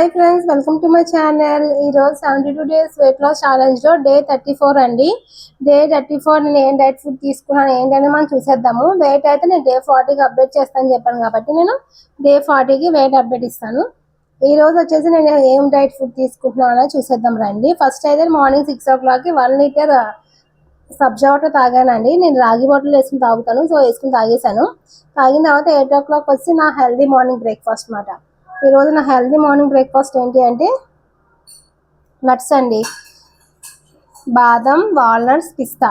Hi friends, welcome to my channel. ఈరోజు 72 days weight loss ఛాలెంజ్లో day 34 అండి. Day 34 నేను ఏం డైట్ ఫుడ్ తీసుకున్నాను ఏంటని మనం చూసేద్దాము. వెయిట్ అయితే నేను డే 40కి అప్డేట్ చేస్తాను చెప్పాను కాబట్టి నేను డే 40కి వెయిట్ అప్డేట్ ఇస్తాను. ఈ రోజు వచ్చేసి నేను ఏం డైట్ ఫుడ్ తీసుకుంటున్నానో చూసేద్దాం రండి. ఫస్ట్ అయితే మార్నింగ్ 6 o'clockకి 1 లీటర్ సబ్జా వాటర్ తాగానండి. నేను రాగి బాటిల్ వేసుకుని తాగుతాను, సో వేసుకుని తాగేసాను. తాగిన తర్వాత 8 o'clock వచ్చి నా హెల్దీ మార్నింగ్ బ్రేక్ఫాస్ట్ అన్నమాట. ఈరోజు నా హెల్దీ మార్నింగ్ బ్రేక్ఫాస్ట్ ఏంటి అంటే నట్స్ అండి, బాదం, వాల్నట్స్, పిస్తా.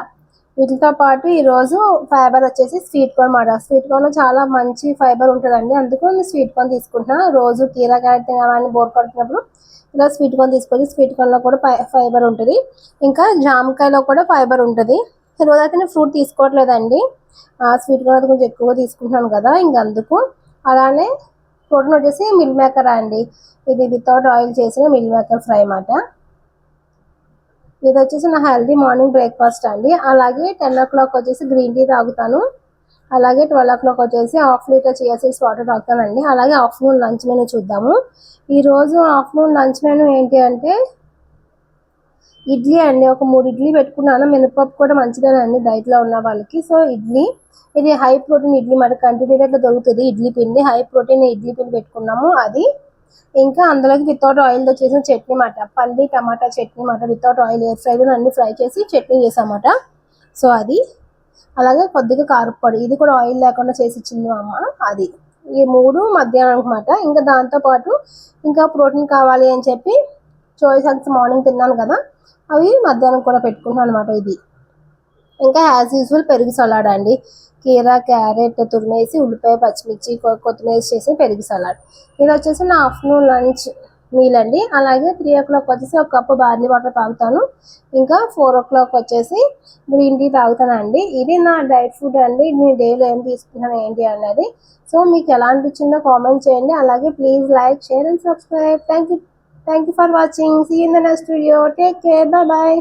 వీటితో పాటు ఈరోజు ఫైబర్ వచ్చేసి స్వీట్ కార్న్ మాట. స్వీట్ కార్న్లో చాలా మంచి ఫైబర్ ఉంటుందండి, అందుకు నేను స్వీట్ కార్న్ తీసుకుంటున్నాను. రోజు కీరా క్యారెట్ తినాలని బోర్ పడుతున్నప్పుడు ఇలా స్వీట్ కార్న్ తీసుకోవచ్చు. స్వీట్ కార్న్లో కూడా ఫైబర్ ఉంటుంది, ఇంకా జామకాయలో కూడా ఫైబర్ ఉంటుంది. ఈరోజు అయితే నేను ఫ్రూట్ తీసుకోవట్లేదండి, స్వీట్ కార్న్ అయితే కొంచెం ఎక్కువ తీసుకుంటున్నాను కదా, ఇంకా అందుకు. అలానే ప్రోటీన్ వచ్చేసి మిల్ మేకర్ అండి, ఇది వితౌట్ ఆయిల్ చేసిన మిల్ మేకర్ ఫ్రై అన్నమాట. ఇది వచ్చేసి నా హెల్దీ మార్నింగ్ బ్రేక్ఫాస్ట్ అండి. అలాగే 10 o'clock వచ్చేసి గ్రీన్ టీ తాగుతాను. అలాగే 12 o'clock వచ్చేసి half litre chia seeds water తాగుతానండి. అలాగే ఆఫ్టర్నూన్ లంచ్ మెనూ చూద్దాము. ఈరోజు ఆఫ్టర్నూన్ లంచ్ మెనూ ఏంటి అంటే ఇడ్లీ అండి. ఒక 3 ఇడ్లీ పెట్టుకున్నాను. మినపప్పు కూడా మంచిదేనండి డైట్లో ఉన్న వాళ్ళకి. సో ఇడ్లీ, ఇది హై ప్రోటీన్ ఇడ్లీ మరి కంటిన్యూగా దొరుకుతుంది ఇడ్లీ పిండి. హై ప్రోటీన్ ఇడ్లీ పిండి పెట్టుకున్నాము అది. ఇంకా అందులోకి వితౌట్ ఆయిల్తో చేసిన చట్నీ మాట, పల్లి టమాటా చట్నీ మాట. వితౌట్ ఆయిల్ ఎయిర్ ఫ్రైలో అన్ని ఫ్రై చేసి చట్నీ చేసామాట. సో అది. అలాగే కొద్దిగా కారపొడి, ఇది కూడా ఆయిల్ లేకుండా చేసి ఇచ్చింది అమ్మ, అది. ఈ 3 మధ్యాహ్నం అనమాట. ఇంకా దాంతోపాటు ఇంకా ప్రోటీన్ కావాలి అని చెప్పి సోయా చంక్స్ మార్నింగ్ తిన్నాను కదా, అవి మధ్యాహ్నం కూడా పెట్టుకుంటాను అనమాట. ఇది ఇంకా యాజ్ యూజువల్ పెరుగు సలాడ్ అండి. కీరా క్యారెట్ తురిమేసి ఉల్లిపాయ పచ్చిమిర్చి కొత్తిమీర చేసి పెరుగు సలాడ్. ఇది వచ్చేసి నా ఆఫ్టర్నూన్ లంచ్ మీల్ అండి. అలాగే 3 o'clock వచ్చేసి ఒక కప్పు బార్లీ వాటర్ తాగుతాను. ఇంకా 4 o'clock వచ్చేసి గ్రీన్ టీ తాగుతానండి. ఇది నా డైట్ ఫుడ్ అండి. నేను డైలీ ఏం తీసుకున్నాను ఏంటి అన్నది. సో మీకు ఎలా అనిపించిందో కామెంట్ చేయండి. అలాగే please like, share and subscribe. Thank you for watching. See you in the next video. Take care. Bye.